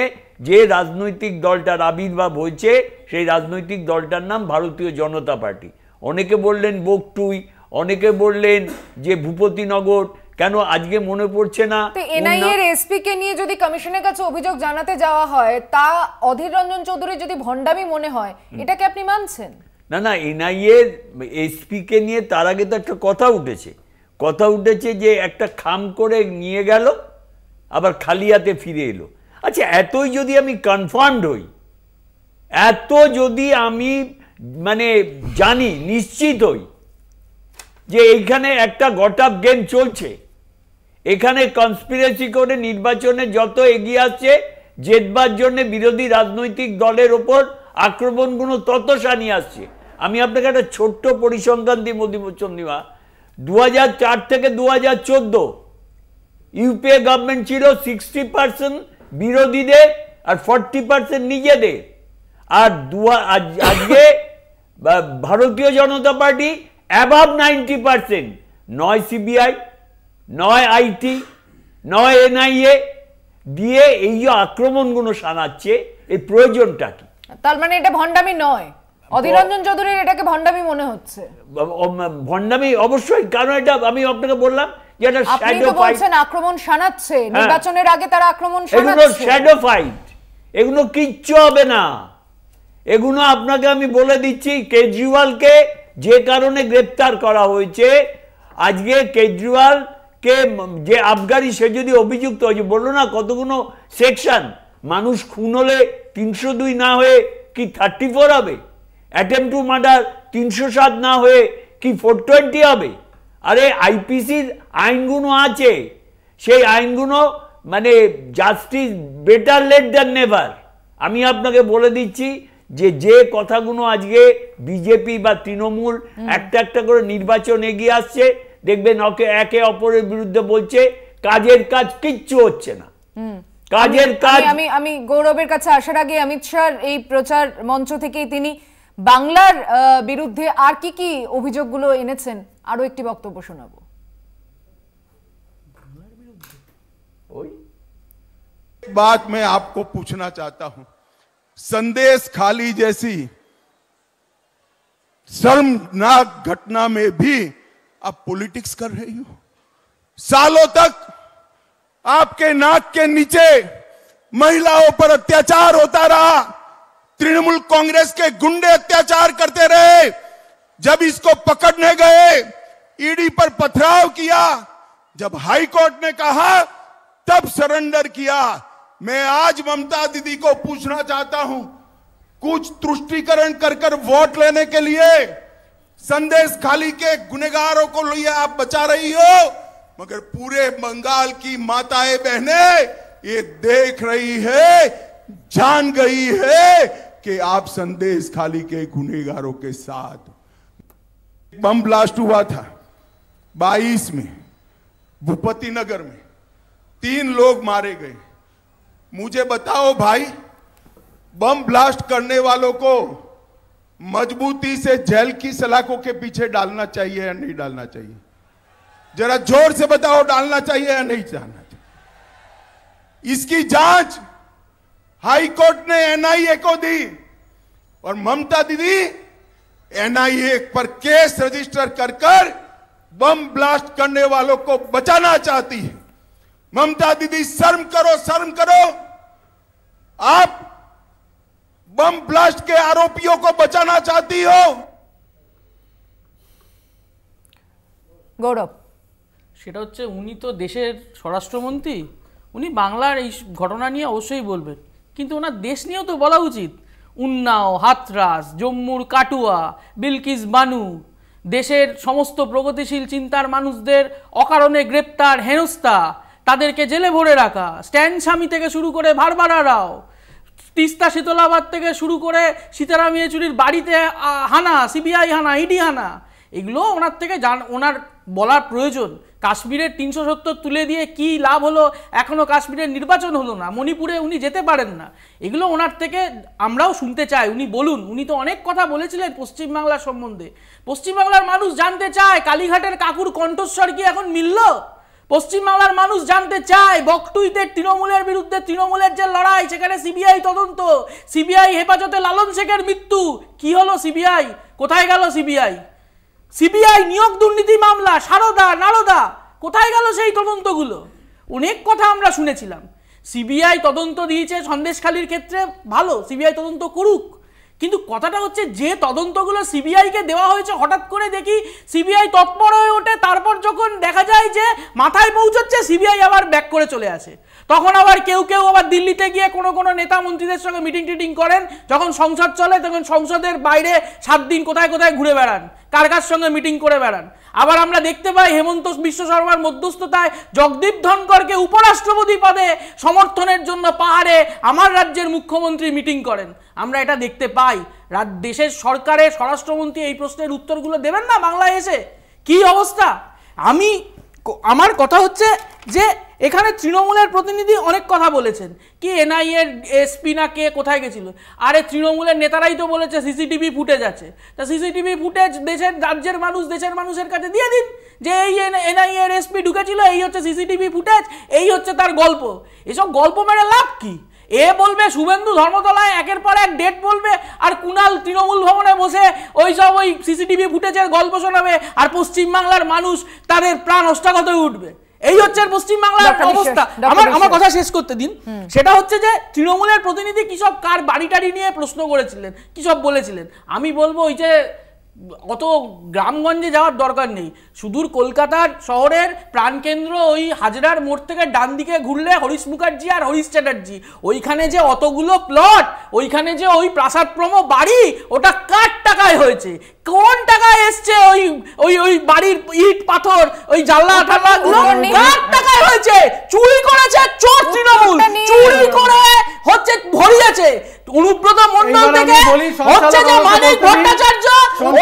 যে রাজনৈতিক দলটার আবির্ভাব হয়েছে সেই রাজনৈতিক দলটার নাম ভারতীয় জনতা পার্টি। অনেকে বললেন বকটুই, অনেকে বললেন যে ভূপতিনগর, কেন আজকে মনে পড়ছে না? এনআইএ এর এসপি কে নিয়ে যদি কমিশনের কাছে অভিযোগ জানাতে যাওয়া হয়, তা অধীর রঞ্জন চৌধুরী যদি ভণ্ডামি মনে হয়, এটাকে আপনি মানছেন? না না, এনআইএ এসপি কে নিয়ে তার আগে তো একটা কথা উঠেছে যে একটা খাম করে নিয়ে গেল আবার খালি হাতে ফিরে এলো। আচ্ছা, এতই যদি আমি কনফার্মড হই, এত যদি আমি মানে জানি, নিশ্চিত হই যে এইখানে একটা গটআপ গেম চলছে, এখানে কনস্পিরেসি করে নির্বাচনে যত এগিয়ে আসছে জেতবার জন্য বিরোধী রাজনৈতিক দলের ওপর আক্রমণগুলো তত সানি আসছে। আমি আপনাকে একটা ছোট্ট পরিসংখ্যান দিই মধুচন্দ্রিমা, 2004 থেকে 2014 ইউপিএ গভর্নমেন্ট ছিল 60% বিরোধীদের আর 40% নিজেদের। আর আজকে ভারতীয় জনতা পার্টি অ্যাবাভ 90%, নয় সিবিআই, নয় আইটি, নয় এনআইএ দিয়ে এই যে আক্রমণগুলো শানাচ্ছে, এই প্রয়োজনটা কি? তার মানে এটা ভণ্ডামি নয়, অধীর রঞ্জন চৌধুরীর এটাকে ভণ্ডামি মনে হচ্ছে? ভণ্ডামি অবশ্যই, কারণ এটা আমি আপনাকে বললাম যে এটা শ্যাডো ফাইট। আক্রমণ শানাচ্ছে, নির্বাচনের আগে তারা আক্রমণ শানাচ্ছে, এগুলো শ্যাডো ফাইট, এগুলো কিচ্ছু হবে না। এগুলো আপনাকে আমি বলে দিচ্ছি, কেজরিওয়ালকে যে কারণে গ্রেপ্তার করা হয়েছে, আজকে কেজরিওয়ালকে যে আবগারি, সে যদি অভিযুক্ত হয়েছে, বললো না কতগুলো সেকশন, মানুষ খুন হলে 302 না হয়ে কি 34 হবে, অ্যাটেম্প টু মার্ডার 307 না হয়ে কি 420 হবে। আরে আইপিসির আইনগুলো আছে, সেই আইনগুলো মানে justice better late than never. আমি আপনাকে বলে দিচ্ছি যে কথাগুলো আজকে বিজেপি বা তৃণমূল একটা একটা করে নির্বাচন এগিয়ে আসছে, দেখবেন একে অপরের বিরুদ্ধে বলছে, কাজের কাজ কিচ্ছু হচ্ছে না, কাজের কাজ। আমি গৌরবের কাছে আসার আগে অমিত শাহর এই প্রচার মঞ্চ থেকেই তিনি বাংলার বিরুদ্ধে আর কি কি অভিযোগগুলো এনেছেন আরো একটি বক্তব্য শোনাবো। बात मैं आपको पूछना चाहता हूं, संदेश खाली जैसी शर्मनाक घटना में भी आप पॉलिटिक्स कर रही हो। सालों तक आपके नाक के नीचे महिलाओं पर अत्याचार होता रहा, तृणमूल कांग्रेस के गुंडे अत्याचार करते रहे। जब इसको पकड़ने गए, ईडी पर पथराव किया, जब हाई कोर्ट ने कहा तब सरेंडर किया। मैं आज ममता दीदी को पूछना चाहता हूं, कुछ तुष्टीकरण कर वोट लेने के लिए संदेश खाली के गुनहगारों को लिए आप बचा रही हो, मगर पूरे बंगाल की माताएं बहनें ये देख रही है, जान गई है कि आप संदेश खाली के गुनहगारों के साथ। बम ब्लास्ट हुआ था 22 में भूपति नगर में, 3 लोग मारे गए। मुझे बताओ भाई, बम ब्लास्ट करने वालों को मजबूती से जेल की सलाखों के पीछे डालना चाहिए या नहीं डालना चाहिए? जरा जोर से बताओ, डालना चाहिए या नहीं डालना चाहिए? इसकी जांच हाई कोर्ट ने एनआईए को दी और ममता दीदी एनआईए पर केस रजिस्टर कर बम ब्लास्ट करने वालों को बचाना चाहती है। ममता दीदी शर्म करो, शर्म करो। आप बम ब्लास्ट के आरोपियों को बचाना चाहती हो। গৌরব, সেটা হচ্ছে উনি তো দেশের স্বরাষ্ট্রমন্ত্রী, উনি বাংলার এই ঘটনা নিয়ে অবশ্যই বলবেন, কিন্তু ওনার দেশ নিয়েও তো বলা উচিত। উন্নাও, হাতরাস, জম্মুর কাটুয়া, বিলকিস বানু, দেশের সমস্ত প্রগতিশীল চিন্তার মানুষদের অকারণে গ্রেপ্তার, হেনস্থা, তাদেরকে জেলে ভরে রাখা, স্ট্যান্ড স্বামী থেকে শুরু করে ভারবারা রাও, তিস্তা শীতলাবাদ থেকে শুরু করে সীতারাম ইয়েচুরির বাড়িতে হানা, সিবিআই হানা, ইডি হানা, এগুলো ওনার থেকে ওনার বলার প্রয়োজন। কাশ্মীরের 370 তুলে দিয়ে কি লাভ হলো, এখনো কাশ্মীরের নির্বাচন হলো না, মণিপুরে উনি যেতে পারেন না, এগুলো ওনার থেকে আমরাও শুনতে চাই, উনি বলুন। উনি তো অনেক কথা বলেছিলেন পশ্চিমবাংলার সম্বন্ধে, পশ্চিমবাংলার মানুষ জানতে চায় কালীঘাটের কাকুর কণ্ঠস্বর কি এখন মিলল? পশ্চিমবাংলার মানুষ জানতে চায় বকটুইতে তৃণমূলের বিরুদ্ধে তৃণমূলের যে লড়াই, সেখানে সিবিআই তদন্ত, সিবিআই হেফাজতে লালন শেখের মৃত্যু, কি হলো সিবিআই? কোথায় গেল সিবিআই? সিবিআই নিয়োগ দুর্নীতি মামলা, সারদা নারদা, কোথায় গেল সেই তদন্তগুলো? অনেক কথা আমরা শুনেছিলাম। সিবিআই তদন্ত দিয়েছে সন্দেশখালির ক্ষেত্রে, ভালো, সিবিআই তদন্ত করুক, কিন্তু কথাটা হচ্ছে যে তদন্তগুলো সিবিআইকে দেওয়া হয়েছে, হঠাৎ করে দেখি সিবিআই তৎপর হয়ে ওঠে, তারপর যখন দেখা যায় যে মাথায় পৌঁছচ্ছে সিবিআই আবার ব্যাক করে চলে আসে। তখন আবার কেউ কেউ আবার দিল্লিতে গিয়ে কোনো নেতা মন্ত্রীদের সঙ্গে মিটিং টিটিং করেন, যখন সংসদ চলে তখন সংসদের বাইরে 7 দিন কোথায় কোথায় ঘুরে বেড়ান, কার কার সঙ্গে মিটিং করে বেড়ান। আবার আমরা দেখতে পাই হেমন্ত বিশ্ব শর্মার মধ্যস্থতায় জগদীপ ধনকরকে উপরাষ্ট্রপতি পদে সমর্থনের জন্য পাহাড়ে আমার রাজ্যের মুখ্যমন্ত্রী মিটিং করেন। আমরা এটা দেখতে পাই। দেশের সরকারের স্বরাষ্ট্রমন্ত্রী এই প্রশ্নের উত্তরগুলো দেবেন না বাংলায় এসে? কি অবস্থা? আমার কথা হচ্ছে যে এখানে তৃণমূলের প্রতিনিধি অনেক কথা বলেছেন, কি এনআইএ এসপি না কে কোথায় গেছিল? আরে তৃণমূলের নেতারাই তো বলেছে সিসিটিভি ফুটেজ আছে, তা সিসিটিভি ফুটেজ রাজ্যের মানুষের কাছে দিয়ে দিন যে এই এনআইএ এসপি ঢুকেছিল, এই হচ্ছে সিসিটিভি ফুটেজ, এই হচ্ছে তার গল্প। এসব গল্প মেরে লাভ কি? এ বলবে শুভেন্দু ধর্মতলায় একের পর এক ডেট বলবে, আর কুণাল তৃণমূল ভবনে বসে ওই সিসিটিভি ফুটেজের গল্প শোনাবে, আর পশ্চিমবাংলার মানুষ তাদের প্রাণ অষ্টাগত হয়ে উঠবে। এই হচ্ছে পশ্চিমবাংলার অবস্থা। আমার কথা শেষ করতে দিন। সেটা হচ্ছে যে তৃণমূলের প্রতিনিধি কি সব কার বাড়ি টাড়ি নিয়ে প্রশ্ন করেছিলেন, কি সব বলেছিলেন। আমি বলবো ওই যে অত গ্রামগঞ্জে যাওয়ার দরকার নেই, সুদূর কলকাতার শহরের প্রাণকেন্দ্র ওই হাজরার মোড় থেকে ডান দিকে ঘুরলে হরিশ মুখার্জি আর হরিশ চ্যাটার্জি, ওইখানে যে অতগুলো প্লট, ওইখানে যে ওই প্রাসাদ প্রমো বাড়ি, ওটা কার টাকায় হয়েছে, কোন টাকায় এসছে ওই ওই ওই বাড়ির ইট পাথর, ওই জানলা টাল্লাগুলো কার টাকায় হয়েছে? চুরি করেছে চোর তৃণমূল, চুরি করে হচ্ছে ভরিয়েছে। অনুব্রত মণ্ডল থেকে হচ্ছে যে মানিক ভট্টাচার্য,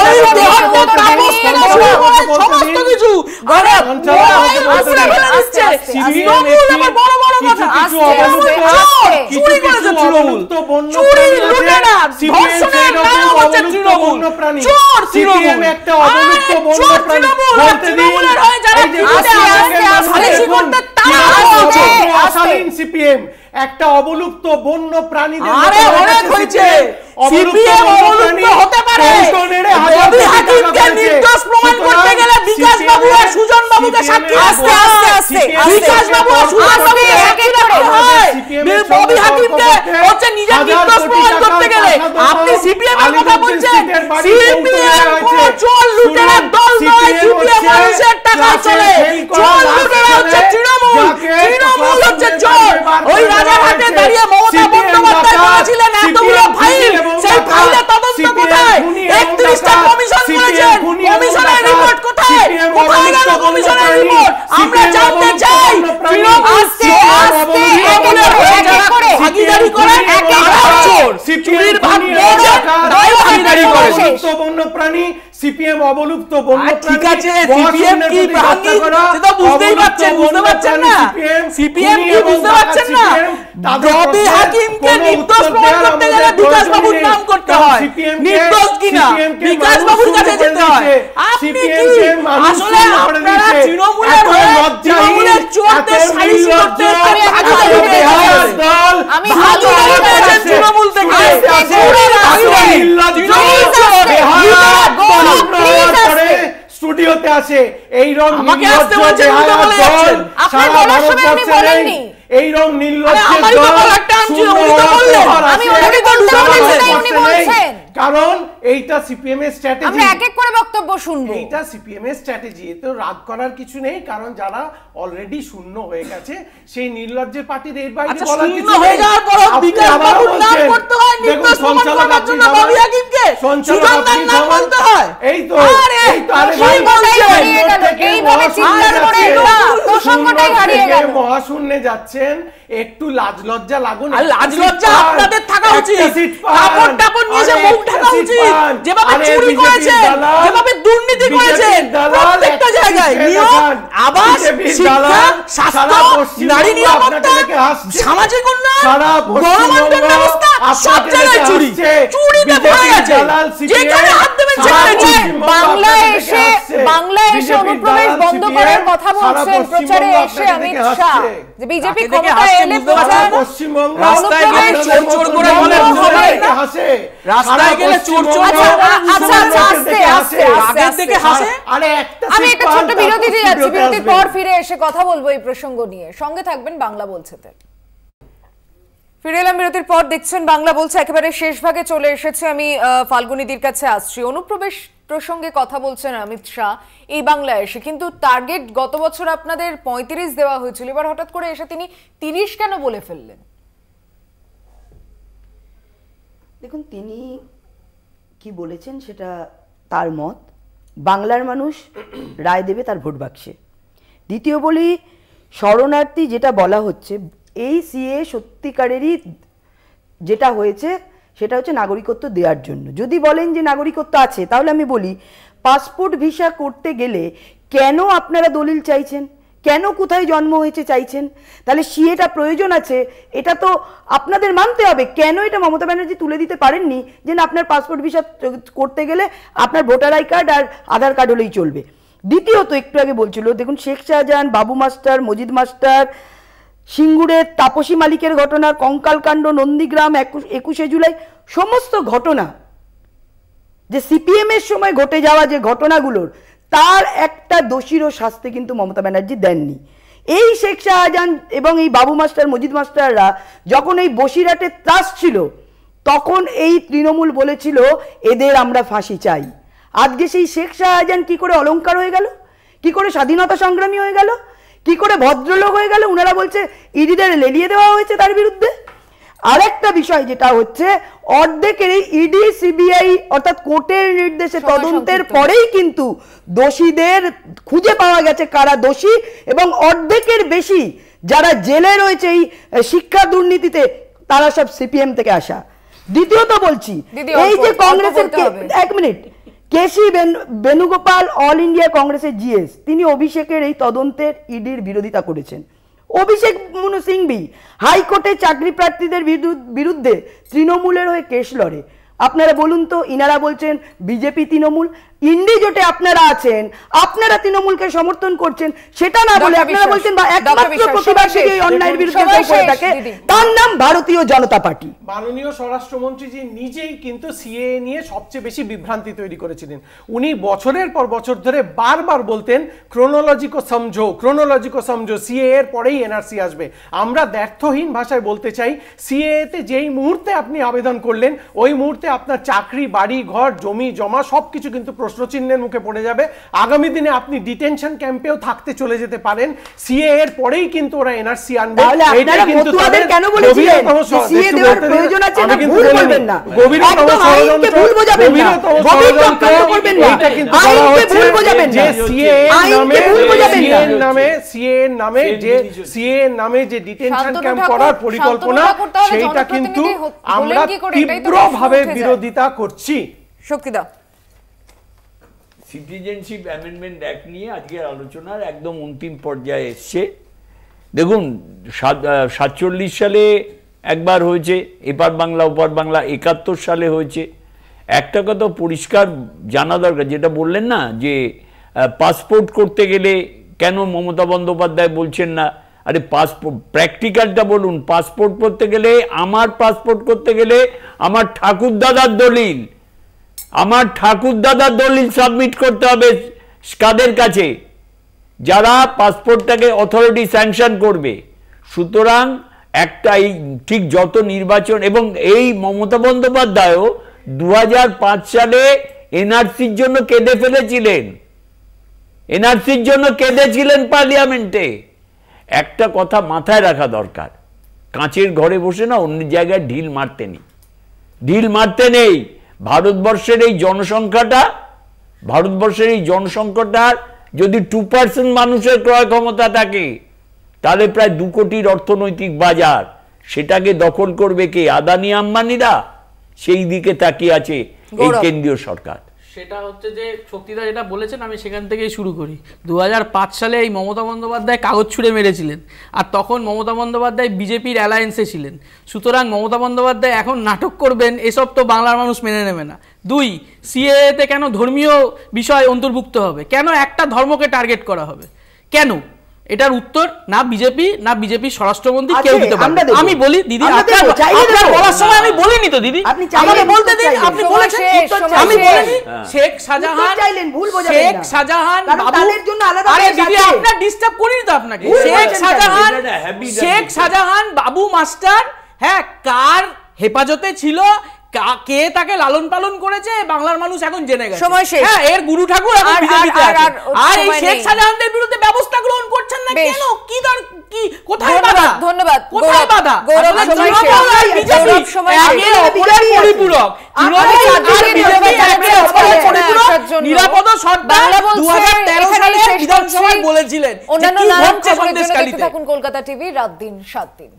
ওই দেহত্যাগ তাপস থেকে শুরু করে সমস্ত কিছু আরে তৃণমূল আবার বড় বড় কথা চুরি করেছে তৃণমূল, চুরি লুটেরা ধর্ষণের নাম হচ্ছে তৃণমূল, চোর তৃণমূল, একটা অবলুপ্ত বন্য প্রাণী তৃণমূলের হয়ে যারা সালিসি করতে অশালীন সিপিএম একটা অবলুপ্ত বন্য প্রাণীদের আরে অনেক হয়েছে। সিপিএম অবলুপ্ত হতে পারে, রবি হাকিমকে নির্দোষ প্রমাণ করতে গেলে বিকাশ বাবু আর সুজন বাবুকে সাক্ষী আস্তে আস্তে আস্তে বিকাশ বাবু আর সুজন বাবুকে সাক্ষী রাখতে হয়। রবি হাকিমকে হচ্ছে নিজের নির্দোষ প্রমাণ করতে গেলে আপনি সিপিএম এর কথা বলছেন। সিপিএম কোন চোর লুটেরা দল নয়, সিপিএম মানুষের টাকা চলে, চোর লুটেরা হচ্ছে তৃণমূল, তৃণমূল হচ্ছে চোর। ওই রাজারহাটে দাঁড়িয়ে মমতা বন্দ্যোপাধ্যায় বলেছিলেন এতগুলো ফাইল, সেই ফাইলের তদন্ত কোথায়? 31টা কমিশন করেছেন, কমিশনের রিপোর্ট কোথায়? কোথায় গেল কমিশনের রিপোর্ট? আমরা জানতে চাই। আস্তে আস্তে ভাগিদারি করে চুরির ভাগ ভাগিদারি করে বন্য প্রাণী সিপিএম অবলুপ্ত বন্য প্রাণী। ঠিক আছে, সিপিএম কি ভাঙি সেটা বুঝতেই পারছেন, বুঝতে পারছেন না? সিপিএম কি বুঝতে পারছেন না? রবি হাকিমকে নির্দোষ প্রমাণ করতে গেলে বিকাশ বাবুর নাম করতে হয়, নির্দোষ কিনা বিকাশ বাবুর কাছে যেতে হয়। আপনি কি আসলে আপনারা তৃণমূলের হয়ে তৃণমূলের চোরদের সালিসি করতে আমি ভাগিদারি করেছেন তৃণমূল থেকে স্টুডিওতে আছে এই রং আমাকে আসতে বলছেন, উল্টো বলে যাচ্ছেন। আপনার বলার সময় আমি বলেননি, এই রং নীলজ কারণ এইটা সিপিএম এর স্ট্র্যাটেজি। আমরা এক এক করে বক্তব্য শুনবো। এইটা সিপিএম এর স্ট্র্যাটেজি, এতে রাগ করার কিছু নেই, কারণ যারা অলরেডি শূন্য হয়ে গেছে সেই নির্লজ্জের পার্টির এর বাইরে বলার কিছু নেই। হয়ে যাওয়ার পর বিকাশ বাবুর নাম করতে হয়, নির্দোষ প্রমাণ করার জন্য রবি হাকিমকে সুজনদার নাম বলতে হয়। এই তো এই তো আরে ভাই হারিয়ে গেল, এইভাবে চিৎকার করে না প্রসঙ্গটাই হারিয়ে গেল। মহাশূন্যে যাচ্ছেন, একটু লাজ লজ্জা লাগুন। আর লাজ লজ্জা আপনাদের থাকা উচিত, কাপড় টাপড় নিয়ে এসে মুখ ঢাকা উচিত। যেভাবে চুরি করেছেন, যেভাবে দুর্নীতি করেছেন প্রত্যেকটা জায়গায়, নিয়োগ, আবাস, শিক্ষা, স্বাস্থ্য, নারী নিরাপত্তা, সামাজিক উন্নয়ন, গণমাধ্যম ব্যবস্থা, সব জায়গায় চুরি, চুরিতে ভরে গেছে, যেখানে হাত দেবেন সেখানে চুরি। বাংলায় এসে অনুপ্রবেশ বন্ধ করার কথা বলছেন প্রচারে এসে অমিত শাহ, যে বিজেপি ক্ষমতায় এলে পশ্চিমবঙ্গ রাস্তায় গেলে চোর চোর করে বলে, হাসে, রাস্তায় গেলে চোর চোর করে আমি একটা ছোট্ট বিরতিতে যাচ্ছি, বিরতির পর ফিরে এসে কথা বলবো এই প্রসঙ্গ নিয়ে। সঙ্গে থাকবেন বাংলা বলছেতে। ফিরে এলাম বিরতির পর, দেখছেন বাংলা বলছে, একেবারে শেষ ভাগে চলে এসেছে। আমি ফাল্গুনীদির কাছে আসছি। অনুপ্রবেশ প্রসঙ্গে কথা বলছেন অমিত শাহ এই বাংলায় এসে, কিন্তু টার্গেট গত বছর আপনাদের 35 দেওয়া হয়েছিল, এবার হঠাৎ করে এসে তিনি 30 কেন বলে ফেললেন? দেখুন, তিনি কি বলেছেন সেটা তার মত, বাংলার মানুষ রায় দেবে তার ভোট বাক্সে। দ্বিতীয় বলি, শরণার্থী যেটা বলা হচ্ছে, এই সিএ সত্যিকারেরই যেটা হয়েছে সেটা হচ্ছে নাগরিকত্ব দেওয়ার জন্য। যদি বলেন যে নাগরিকত্ব আছে, তাহলে আমি বলি পাসপোর্ট ভিসা করতে গেলে কেন আপনারা দলিল চাইছেন, কেন কোথায় জন্ম হয়েছে চাইছেন? তাহলে সিএটা প্রয়োজন আছে, এটা তো আপনাদের মানতে হবে। কেন এটা মমতা ব্যানার্জি তুলে দিতে পারেননি যে না, আপনার পাসপোর্ট ভিসা করতে গেলে আপনার ভোটার আই কার্ড আর আধার কার্ড হলেই চলবে? দ্বিতীয়ত, একটু আগে বলছিল, দেখুন শেখ শাহজাহান, বাবু মাস্টার, মজিদ মাস্টার, সিঙ্গুরের তাপসী মালিকের ঘটনা, কঙ্কালকাণ্ড, নন্দীগ্রাম, 21শে জুলাই, সমস্ত ঘটনা যে সিপিএম এর সময় ঘটে যাওয়া যে ঘটনাগুলোর, তার একটা দোষীরও শাস্তি কিন্তু মমতা ব্যানার্জি দেননি। এই শেখ শাহজাহান এবং এই বাবু মাস্টার, মজিদ মাস্টাররা যখন এই বসিরহাটে ত্রাস ছিল, তখন এই তৃণমূল বলেছিল এদের আমরা ফাঁসি চাই। আজকে সেই শেখ শাহজাহান কি করে অলংকার হয়ে গেল, কি করে স্বাধীনতা সংগ্রামী হয়ে গেল, কি করে ভদ্রলোক হয়ে গেল? উনারা বলছে ইডিদের লেলিয়ে দেওয়া হয়েছে তার বিরুদ্ধে। আরেকটা বিষয় যেটা হচ্ছে, অর্ধেকের এই ইডি সিবিআই অর্থাৎ কোর্টের নির্দেশে তদন্তের পরেই কিন্তু দোষীদের খুঁজে পাওয়া গেছে কারা দোষী, এবং অর্ধেকের বেশি যারা জেলে রয়েছে এই শিক্ষা দুর্নীতিতে, তারা সব সিপিএম থেকে আসা। দ্বিতীয়ত বলছি, এই যে কংগ্রেসের, এক মিনিট, কেসি বেণুগোপাল অল ইন্ডিয়া কংগ্রেসের জিএস, তিনি অভিষেকের এই তদন্তের ইডির বিরোধিতা করেছেন। অভিষেক মনু সিংভি হাইকোর্টে চাকরি প্রার্থীদের বিরুদ্ধে তৃণমূলের হয়ে কেস লড়ে। আপনারা বলুন তো, ইনারা বলছেন বিজেপি তৃণমূল, ইন্ডি জোটে আপনারা আছেন, আপনারা তৃণমূলকে সমর্থন করছেন, সেটা না বলে আপনারা বলছেন বা একমাত্র প্রতিবাদী এই অন্যায়ের বিরুদ্ধে করে থাকে তার নাম ভারতীয় জনতা পার্টি। মাননীয় স্বরাষ্ট্রমন্ত্রীজি নিজেই কিন্তু সিএএ নিয়ে সবচেয়ে বেশি বিভ্রান্তি তৈরি করেছিলেন। উনি বছরের পর বছর ধরে বারবার বলতেন ক্রোনোলজি কো সমঝো, ক্রোনোলজি কো সমঝো, সিএএ এর পরেই এনআরসি আসবে। আমরা দ্ব্যর্থহীন ভাষায় বলতে চাই, সিএএ তে যেই মুহূর্তে আপনি আবেদন করলেন, ওই মুহূর্তে আপনার চাকরি, বাড়ি, ঘর, জমি জমা সবকিছু কিন্তু প্রশ্নচিহ্নের মুখে পড়ে যাবে। আগামী দিনে আপনি ডিটেনশন ক্যাম্পেও থাকতে চলে যেতে পারেন। সিএএ এর পরেই কিন্তু ওরা এনআরসি আনবে। এইটা কিন্তু তাদের কেন বলেছিলেন সিএএ দেওয়ার প্রয়োজন আছে না, ভুল বলবেন না, গভীরতম ষড়যন্ত্র, ভুল বোঝাবেন না, গভীরতম করবেন না, এটা কিন্তু বলা হচ্ছে যে সিএএ নামে যে ডিটেনশন ক্যাম্প করার পরিকল্পনা, সেইটা কিন্তু আমরা তীব্রভাবে বিরোধিতা করছি। শক্তিদা, সিটিজেনশিপ অ্যামেন্ডমেন্ট অ্যাক্ট নিয়ে আজকের আলোচনার একদম অন্তিম পর্যায়ে এসছে। দেখুন, 47 সালে একবার হয়েছে এপার বাংলা ওপার বাংলা, 71 সালে হয়েছে। একটা কথা পরিষ্কার জানা দরকার, যেটা বললেন না যে পাসপোর্ট করতে গেলে কেন মমতা বন্দ্যোপাধ্যায় বলছেন না, আরে পাসপোর্ট প্র্যাকটিক্যালটা বলুন। পাসপোর্ট করতে গেলে, আমার পাসপোর্ট করতে গেলে আমার ঠাকুরদাদার দলিল, আমার ঠাকুরদাদার দলিল সাবমিট করতে হবে কাদের কাছে? যারা পাসপোর্টটাকে অথরিটি স্যাংশন করবে। সুতরাং একটা এই ঠিক যত নির্বাচন, এবং এই মমতা বন্দ্যোপাধ্যায়ও 2005 সালে এনআরসির জন্য কেঁদে ফেলেছিলেন, এনআরসির জন্য কেঁদেছিলেন পার্লামেন্টে। একটা কথা মাথায় রাখা দরকার, কাঁচের ঘরে বসে না অন্য জায়গায় ঢিল মারতে নেই, ঢিল মারতে নেই। ভারতবর্ষের এই জনসংখ্যাটার যদি 2% মানুষের ক্রয় ক্ষমতা থাকে, তাহলে প্রায় 2 কোটির অর্থনৈতিক বাজার, সেটাকে দখল করবে কে? আদানি আম্বানিরা। সেই দিকে তাকিয়ে আছে এই কেন্দ্রীয় সরকার। সেটা হচ্ছে যে শক্তিদা যেটা বলেছেন আমি সেখান থেকেই শুরু করি। 2005 সালে এই মমতা বন্দ্যোপাধ্যায় কাগজ ছুঁড়ে মেরেছিলেন, আর তখন মমতা বন্দ্যোপাধ্যায় বিজেপির অ্যালায়েন্সে ছিলেন। সুতরাং মমতা বন্দ্যোপাধ্যায় এখন নাটক করবেন এসব তো বাংলার মানুষ মেনে নেবে না। 2, সিএএতে কেন ধর্মীয় বিষয় অন্তর্ভুক্ত হবে, কেন একটা ধর্মকে টার্গেট করা হবে, কেন? এটার উত্তর না বিজেপি না বিজেপির স্বরাষ্ট্রমন্ত্রী কেউ দিতে পারবে। আমি বলি দিদি, আপনার বলার সময় আমি বলিনি তো দিদি, আমাকে বলতে দিন। আপনি বলেছেন, আমি বলিনি। শেখ শাহজাহান বাবু, আরে দিদি আপনার ডিস্টার্ব করিনি তো আপনাকে। শেখ শাহজাহান বাবু মাস্টার, হ্যাঁ, কার হেফাজতে ছিল, কে তাকে লালন পালন করেছে, বাংলার মানুষ এখন জেনে গেছে। হ্যাঁ, এর গুরু ঠাকুর এখন বিজেপিতে আছে। আর এই শেখ শাহজাহানদের বিরুদ্ধে ব্যবস্থা গ্রহণ করছেন না কেন? কি কোথায় বাধা? ধন্যবাদ। কোথায় বাধা? নিরাপদ সরকার 2013 সালে বিধানসভায় বলেছিলেন। অন্যান্য নানান খবরের জন্য দেখতে থাকুন কলকাতা টিভি রাত দিন 7 দিন।